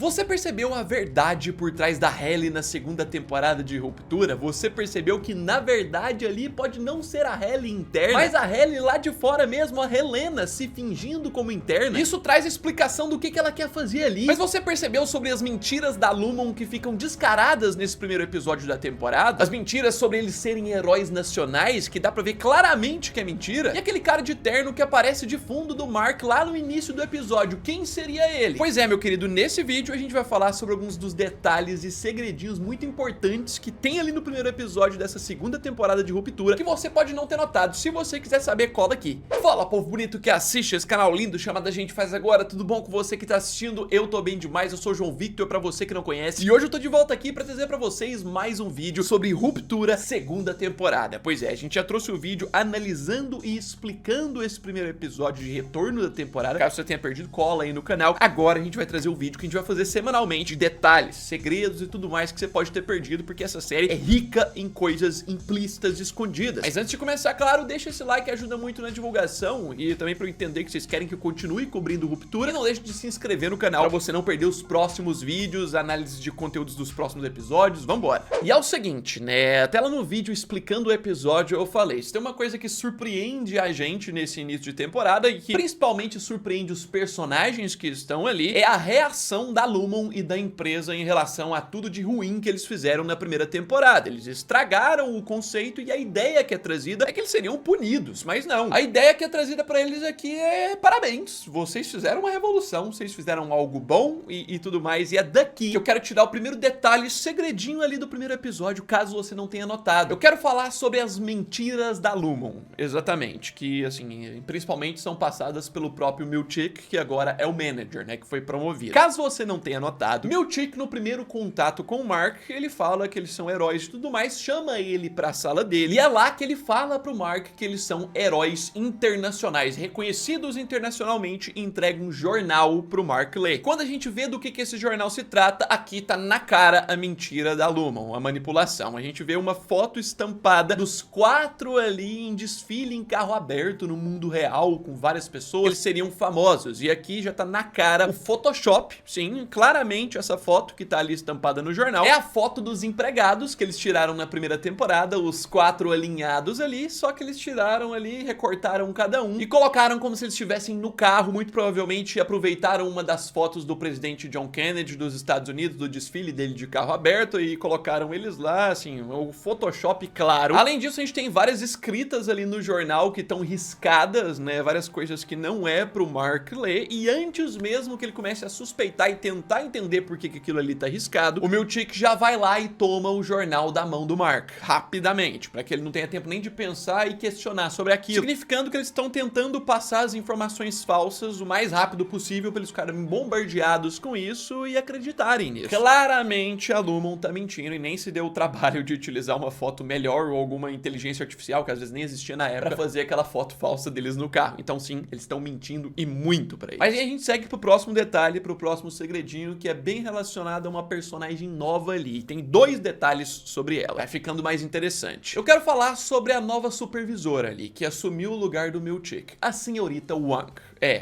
Você percebeu a verdade por trás da Hailey na segunda temporada de Ruptura? Você percebeu que na verdade ali pode não ser a Hailey interna, mas a Hailey lá de fora mesmo, a Helena, se fingindo como interna? Isso traz explicação do que ela quer fazer ali. Mas você percebeu sobre as mentiras da Lumon que ficam descaradas nesse primeiro episódio da temporada? As mentiras sobre eles serem heróis nacionais, que dá pra ver claramente que é mentira? E aquele cara de terno que aparece de fundo do Mark lá no início do episódio, quem seria ele? Pois é, meu querido, nesse vídeo a gente vai falar sobre alguns dos detalhes e segredinhos muito importantes que tem ali no primeiro episódio dessa segunda temporada de Ruptura, que você pode não ter notado. Se você quiser saber, cola aqui. Fala, povo bonito que assiste esse canal lindo chamado A Gente Faz Agora, tudo bom com você que tá assistindo? Eu tô bem demais, eu sou o João Victor, pra você que não conhece, e hoje eu tô de volta aqui pra trazer pra vocês mais um vídeo sobre Ruptura segunda temporada. Pois é, a gente já trouxe o vídeo analisando e explicando esse primeiro episódio de retorno da temporada. Caso você tenha perdido, cola aí no canal. Agora a gente vai trazer o vídeo que a gente vai fazer semanalmente, detalhes, segredos e tudo mais que você pode ter perdido, porque essa série é rica em coisas implícitas e escondidas. Mas antes de começar, claro, deixa esse like que ajuda muito na divulgação e também pra eu entender que vocês querem que eu continue cobrindo Ruptura. E não deixe de se inscrever no canal pra você não perder os próximos vídeos, análises de conteúdos dos próximos episódios. Vambora! E é o seguinte, né, até lá no vídeo explicando o episódio eu falei, se tem uma coisa que surpreende a gente nesse início de temporada e que principalmente surpreende os personagens que estão ali, é a reação da Lumon e da empresa em relação a tudo de ruim que eles fizeram na primeira temporada. Eles estragaram o conceito e a ideia que é trazida é que eles seriam punidos, mas não. A ideia que é trazida pra eles aqui é parabéns, vocês fizeram uma revolução, vocês fizeram algo bom e tudo mais, e é daqui que eu quero te dar o primeiro detalhe, segredinho ali do primeiro episódio, caso você não tenha notado. Eu quero falar sobre as mentiras da Lumon, exatamente, que assim, principalmente são passadas pelo próprio Milchick, que agora é o manager, né, que foi promovido. Caso você não tenha notado, Milchick no primeiro contato com o Mark, ele fala que eles são heróis e tudo mais, chama ele pra sala dele, e é lá que ele fala pro Mark que eles são heróis internacionais, reconhecidos internacionalmente, e entrega um jornal pro Mark ler. Quando a gente vê do que esse jornal se trata, aqui tá na cara a mentira da Lumon, a manipulação. A gente vê uma foto estampada dos 4 ali em desfile em carro aberto no mundo real, com várias pessoas, eles seriam famosos, e aqui já tá na cara o Photoshop, sim, claramente essa foto que tá ali estampada no jornal, é a foto dos empregados que eles tiraram na primeira temporada, os 4 alinhados ali, só que eles tiraram ali, recortaram cada um e colocaram como se eles estivessem no carro, muito provavelmente aproveitaram uma das fotos do presidente John Kennedy dos Estados Unidos, do desfile dele de carro aberto, e colocaram eles lá, assim, o Photoshop claro. Além disso, a gente tem várias escritas ali no jornal que estão riscadas, né, várias coisas que não é pro Mark ler, e antes mesmo que ele comece a suspeitar e tentar entender por que aquilo ali tá riscado, o Milchick já vai lá e toma o jornal da mão do Mark, rapidamente, para que ele não tenha tempo nem de pensar e questionar sobre aquilo, significando que eles estão tentando passar as informações falsas o mais rápido possível para eles ficarem bombardeados com isso e acreditarem nisso. Claramente a Lumon tá mentindo e nem se deu o trabalho de utilizar uma foto melhor ou alguma inteligência artificial que às vezes nem existia na época pra fazer aquela foto falsa deles no carro. Então sim, eles estão mentindo e muito pra eles. Mas aí a gente segue pro próximo detalhe, pro próximo segredinho, que é bem relacionado a uma personagem nova ali. Tem 2 detalhes sobre ela, vai ficando mais interessante. Eu quero falar sobre a nova supervisora ali, que assumiu o lugar do Milchick, a senhorita Wang.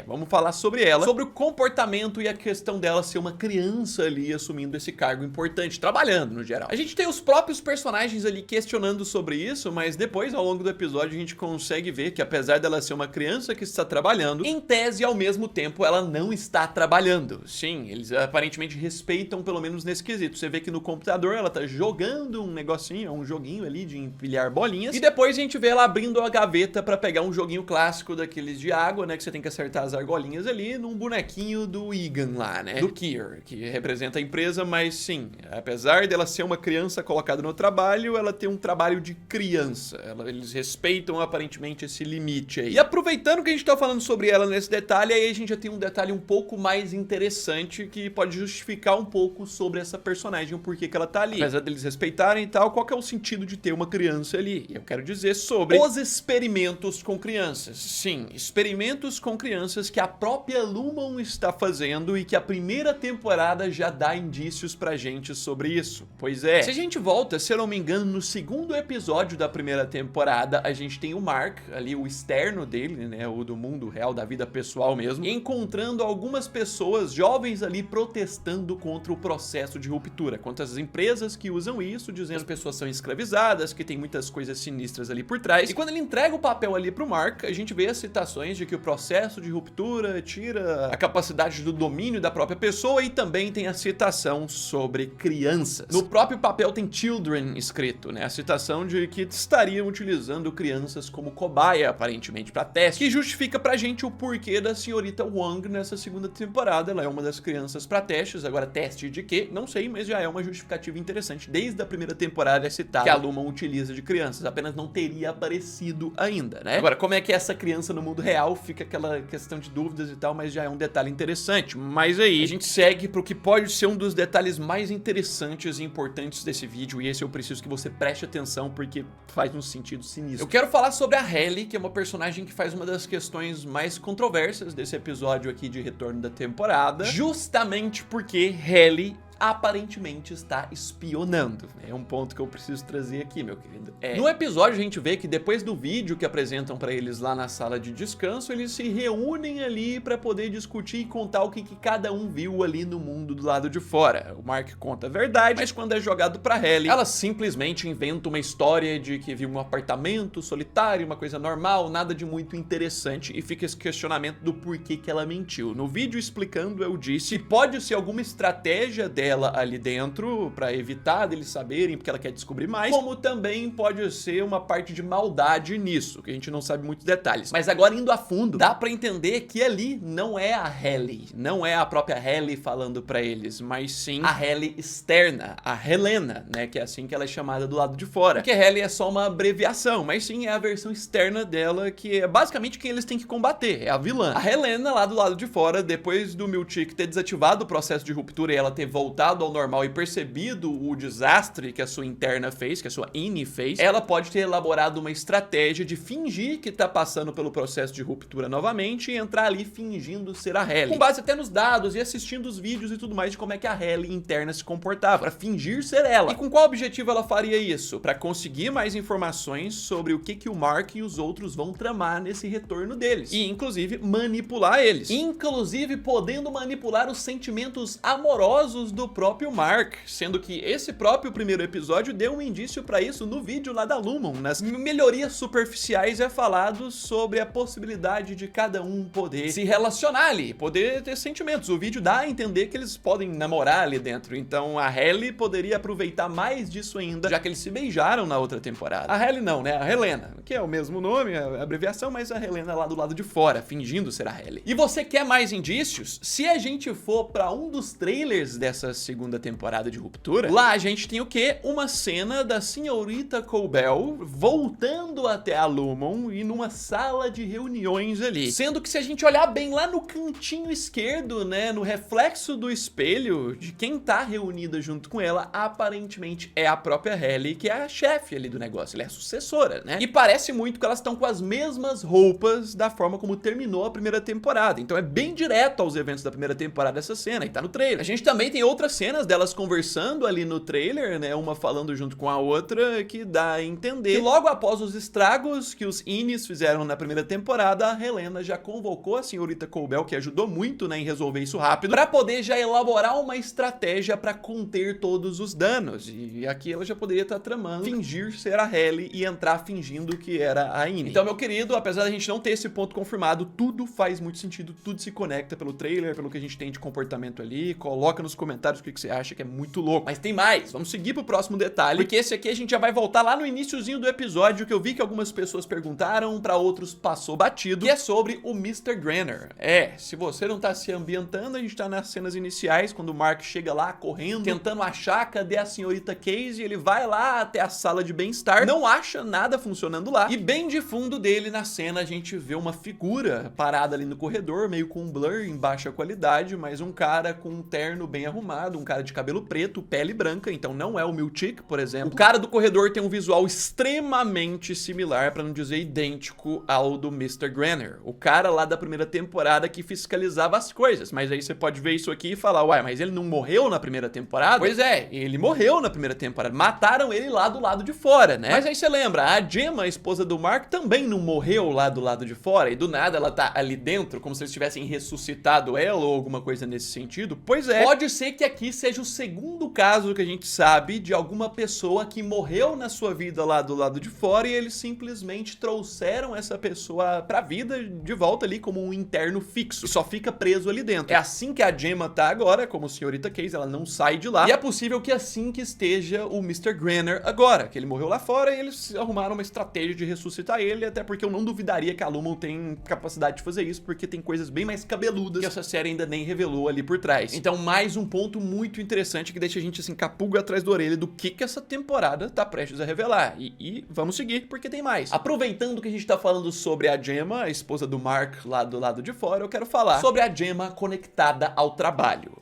Vamos falar sobre ela, sobre o comportamento e a questão dela ser uma criança ali assumindo esse cargo importante, trabalhando no geral. A gente tem os próprios personagens ali questionando sobre isso, mas depois ao longo do episódio a gente consegue ver que apesar dela ser uma criança que está trabalhando, em tese ao mesmo tempo ela não está trabalhando. Sim, eles aparentemente respeitam pelo menos nesse quesito. Você vê que no computador ela tá jogando um negocinho, um joguinho ali de empilhar bolinhas, e depois a gente vê ela abrindo a gaveta pra pegar um joguinho clássico daqueles de água, né, que você tem que acertar as argolinhas ali num bonequinho do Egan lá, né, do Kier, que representa a empresa, mas sim, apesar dela ser uma criança colocada no trabalho, ela tem um trabalho de criança, eles respeitam aparentemente esse limite aí. E aproveitando que a gente tá falando sobre ela nesse detalhe, aí a gente já tem um detalhe um pouco mais interessante que pode justificar um pouco sobre essa personagem, o porquê que ela tá ali. Apesar deles respeitarem e tal, qual que é o sentido de ter uma criança ali? Eu quero dizer sobre os experimentos com crianças. Sim, experimentos com crianças crianças que a própria Lumon está fazendo e que a primeira temporada já dá indícios pra gente sobre isso. Pois é, se a gente volta, se eu não me engano, no segundo episódio da primeira temporada, a gente tem o Mark, ali o externo dele, né, o do mundo real, da vida pessoal mesmo, encontrando algumas pessoas jovens ali protestando contra o processo de ruptura, contra as empresas que usam isso, dizendo que as pessoas são escravizadas, que tem muitas coisas sinistras ali por trás. E quando ele entrega o papel ali pro Mark, a gente vê as citações de que o processo de ruptura tira a capacidade do domínio da própria pessoa, e também tem a citação sobre crianças. No próprio papel tem children escrito, né? A citação de que estariam utilizando crianças como cobaia, aparentemente, pra teste, que justifica pra gente o porquê da senhorita Wong nessa segunda temporada. Ela é uma das crianças pra testes. Agora, teste de quê? Não sei, mas já é uma justificativa interessante. Desde a primeira temporada é citado que a Lumon utiliza de crianças, apenas não teria aparecido ainda, né? Agora, como é que essa criança no mundo real, fica aquela questão de dúvidas e tal, mas já é um detalhe interessante. Mas aí, a gente segue pro que pode ser um dos detalhes mais interessantes e importantes desse vídeo, e esse eu preciso que você preste atenção, porque faz um sentido sinistro. Eu quero falar sobre a Hailey, que é uma personagem que faz uma das questões mais controversas desse episódio aqui de retorno da temporada, justamente porque Hailey aparentemente está espionando. É um ponto que eu preciso trazer aqui, meu querido. No episódio a gente vê que depois do vídeo que apresentam pra eles lá na sala de descanso, eles se reúnem ali pra poder discutir e contar o que cada um viu ali no mundo do lado de fora. O Mark conta a verdade, mas quando é jogado pra Hailey, ela simplesmente inventa uma história de que viu um apartamento solitário, uma coisa normal, nada de muito interessante, e fica esse questionamento do porquê que ela mentiu. No vídeo explicando, eu disse que pode ser alguma estratégia dela ali dentro pra evitar deles saberem, porque ela quer descobrir mais, como também pode ser uma parte de maldade nisso, que a gente não sabe muitos detalhes. Mas agora, indo a fundo, dá pra entender que ali não é a Hailey, não é a própria Hailey falando pra eles, mas sim a Hailey externa, a Helena, né, que é assim que ela é chamada do lado de fora. Porque a Hailey é só uma abreviação, mas sim é a versão externa dela, que é basicamente quem eles têm que combater, é a vilã. A Helena lá do lado de fora, depois do Milchick ter desativado o processo de ruptura e ela ter voltado ao normal e percebido o desastre que a sua interna fez, que a sua Innie fez, ela pode ter elaborado uma estratégia de fingir que tá passando pelo processo de ruptura novamente e entrar ali fingindo ser a Hailey, com base até nos dados e assistindo os vídeos e tudo mais de como é que a Hailey interna se comportava, pra fingir ser ela. E com qual objetivo ela faria isso? Pra conseguir mais informações sobre o que o Mark e os outros vão tramar nesse retorno deles, e inclusive manipular eles, inclusive podendo manipular os sentimentos amorosos do próprio Mark, sendo que esse próprio primeiro episódio deu um indício pra isso no vídeo lá da Lumon. Nas melhorias superficiais é falado sobre a possibilidade de cada um poder se relacionar ali, poder ter sentimentos. O vídeo dá a entender que eles podem namorar ali dentro, então a Hailey poderia aproveitar mais disso ainda, já que eles se beijaram na outra temporada. A Hailey não, né? A Helena, que é o mesmo nome, a abreviação, mas a Helena lá do lado de fora, fingindo ser a Hailey. E você quer mais indícios? Se a gente for pra um dos trailers dessa segunda temporada de Ruptura, lá a gente tem o quê? Uma cena da senhorita Cobell voltando até a Lumon e numa sala de reuniões ali. Sendo que se a gente olhar bem lá no cantinho esquerdo, né, no reflexo do espelho de quem tá reunida junto com ela, aparentemente é a própria Hailey, que é a chefe ali do negócio, ela é a sucessora, né? E parece muito que elas estão com as mesmas roupas da forma como terminou a primeira temporada. Então é bem direto aos eventos da primeira temporada essa cena, e tá no trailer. A gente também tem outras cenas delas conversando ali no trailer, né, uma falando junto com a outra, que dá a entender que logo após os estragos que os Innies fizeram na primeira temporada, a Helena já convocou a senhorita Cobell, que ajudou muito, né, em resolver isso rápido, pra poder já elaborar uma estratégia pra conter todos os danos. E aqui ela já poderia estar tramando fingir ser a Hailey e entrar fingindo que era a Innie. Então, meu querido, apesar da gente não ter esse ponto confirmado, tudo faz muito sentido, tudo se conecta pelo trailer, pelo que a gente tem de comportamento ali. Coloca nos comentários o que você acha, que é muito louco. Mas tem mais, vamos seguir pro próximo detalhe, porque esse aqui a gente já vai voltar lá no iniciozinho do episódio, que eu vi que algumas pessoas perguntaram, pra outros passou batido, que é sobre o Mr. Granner. Se você não tá se ambientando, a gente tá nas cenas iniciais, quando o Mark chega lá correndo, tentando achar cadê a senhorita Casey, ele vai lá até a sala de bem-estar, não acha nada funcionando lá, e bem de fundo dele na cena a gente vê uma figura parada ali no corredor, meio com um blur em baixa qualidade, mas um cara com um terno bem arrumado, lado, um cara de cabelo preto, pele branca, então não é o Milchick, por exemplo. O cara do corredor tem um visual extremamente similar, pra não dizer idêntico, ao do Mr. Granner, o cara lá da primeira temporada que fiscalizava as coisas. Mas aí você pode ver isso aqui e falar, uai, mas ele não morreu na primeira temporada? Pois é, ele morreu na primeira temporada, mataram ele lá do lado de fora, né? Mas aí você lembra, a Gemma, a esposa do Mark, também não morreu lá do lado de fora, e do nada ela tá ali dentro, como se eles tivessem ressuscitado ela ou alguma coisa nesse sentido. Pois é, pode ser que aqui seja o segundo caso que a gente sabe de alguma pessoa que morreu na sua vida lá do lado de fora e eles simplesmente trouxeram essa pessoa pra vida de volta ali como um interno fixo, só fica preso ali dentro. É assim que a Gemma tá agora, como senhorita Case, ela não sai de lá, e é possível que assim que esteja o Mr. Granner agora, que ele morreu lá fora e eles arrumaram uma estratégia de ressuscitar ele, até porque eu não duvidaria que a Lumon tem capacidade de fazer isso, porque tem coisas bem mais cabeludas que essa série ainda nem revelou ali por trás. Então mais um ponto muito interessante que deixa a gente assim, capuga atrás da orelha do que essa temporada tá prestes a revelar. E vamos seguir, porque tem mais. Aproveitando que a gente tá falando sobre a Gemma, a esposa do Mark lá do lado de fora, eu quero falar sobre a Gemma conectada ao trabalho.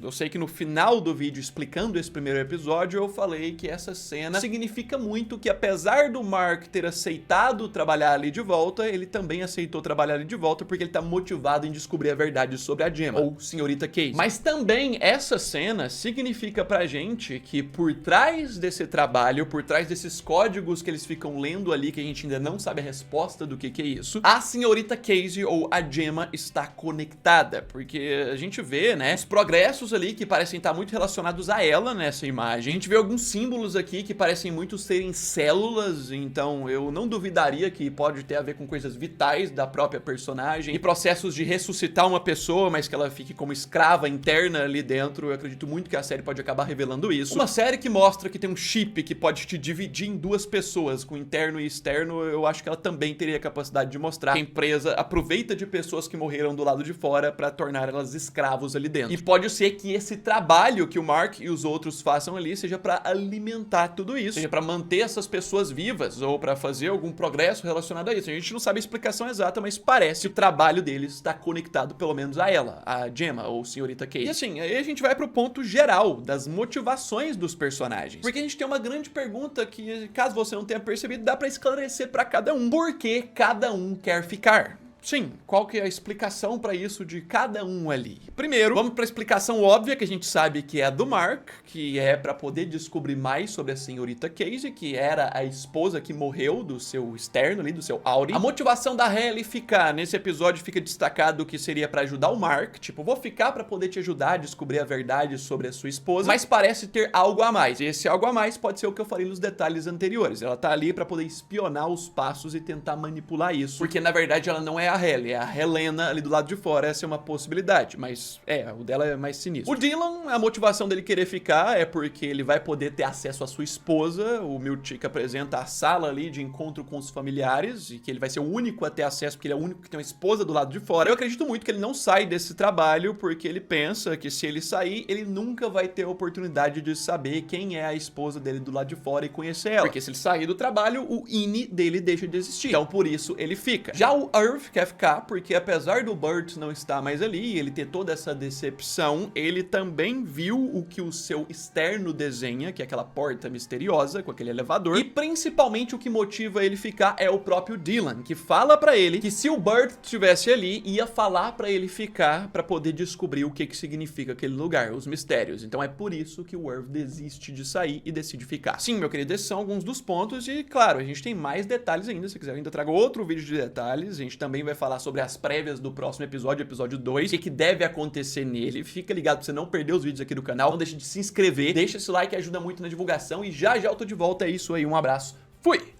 Eu sei que no final do vídeo explicando esse primeiro episódio, eu falei que essa cena significa muito que apesar do Mark ter aceitado trabalhar ali de volta, ele também aceitou trabalhar ali de volta porque ele tá motivado em descobrir a verdade sobre a Gemma, ou senhorita Case. Mas também essa cena significa pra gente que por trás desse trabalho, por trás desses códigos que eles ficam lendo ali, que a gente ainda não sabe a resposta do que é isso, a senhorita Case ou a Gemma está conectada, porque a gente vê, né, os progressos ali que parecem estar muito relacionados a ela nessa imagem. A gente vê alguns símbolos aqui que parecem muito serem células, então eu não duvidaria que pode ter a ver com coisas vitais da própria personagem e processos de ressuscitar uma pessoa, mas que ela fique como escrava interna ali dentro. Eu acredito muito que a série pode acabar revelando isso. Uma série que mostra que tem um chip que pode te dividir em duas pessoas, com interno e externo, eu acho que ela também teria a capacidade de mostrar que a empresa aproveita de pessoas que morreram do lado de fora pra tornar elas escravos ali dentro. E pode ser que esse trabalho que o Mark e os outros façam ali seja pra alimentar tudo isso, seja pra manter essas pessoas vivas ou pra fazer algum progresso relacionado a isso. A gente não sabe a explicação exata, mas parece que o trabalho deles está conectado pelo menos a ela, a Gemma ou senhorita Case. E assim, aí a gente vai pro ponto geral das motivações dos personagens, porque a gente tem uma grande pergunta que, caso você não tenha percebido, dá pra esclarecer pra cada um. Por que cada um quer ficar? Sim, qual que é a explicação pra isso de cada um ali? Primeiro, vamos pra explicação óbvia, que a gente sabe que é a do Mark, que é pra poder descobrir mais sobre a senhorita Case, que era a esposa que morreu do seu externo ali, do seu Auri. A motivação da Hailey ficar, nesse episódio fica destacado que seria pra ajudar o Mark, tipo, vou ficar pra poder te ajudar a descobrir a verdade sobre a sua esposa, mas parece ter algo a mais, e esse algo a mais pode ser o que eu falei nos detalhes anteriores. Ela tá ali pra poder espionar os passos e tentar manipular isso, porque na verdade ela não é a Hailey, é a Helena ali do lado de fora. Essa é uma possibilidade, mas o dela é mais sinistro. O Dylan, a motivação dele querer ficar é porque ele vai poder ter acesso à sua esposa. O Milchick apresenta a sala ali de encontro com os familiares e que ele vai ser o único a ter acesso, porque ele é o único que tem uma esposa do lado de fora. Eu acredito muito que ele não sai desse trabalho porque ele pensa que se ele sair, ele nunca vai ter a oportunidade de saber quem é a esposa dele do lado de fora e conhecer ela, porque se ele sair do trabalho, o INI dele deixa de existir. Então por isso ele fica. Já o Irv quer ficar porque apesar do Burt não estar mais ali, ele ter toda essa decepção, ele também viu o que o seu externo desenha, que é aquela porta misteriosa com aquele elevador, e principalmente o que motiva ele ficar é o próprio Dylan, que fala pra ele que se o Burt estivesse ali, ia falar pra ele ficar pra poder descobrir o que significa aquele lugar, os mistérios. Então é por isso que o Irv desiste de sair e decide ficar. Sim, meu querido, esses são alguns dos pontos e, claro, a gente tem mais detalhes ainda. Se quiser, eu ainda trago outro vídeo de detalhes. A gente também vai falar sobre as prévias do próximo episódio, episódio 2, o que deve acontecer nele. Fica ligado pra você não perder os vídeos aqui do canal. Não deixe de se inscrever, deixa esse like que ajuda muito na divulgação e já já eu tô de volta. É isso aí, um abraço, fui!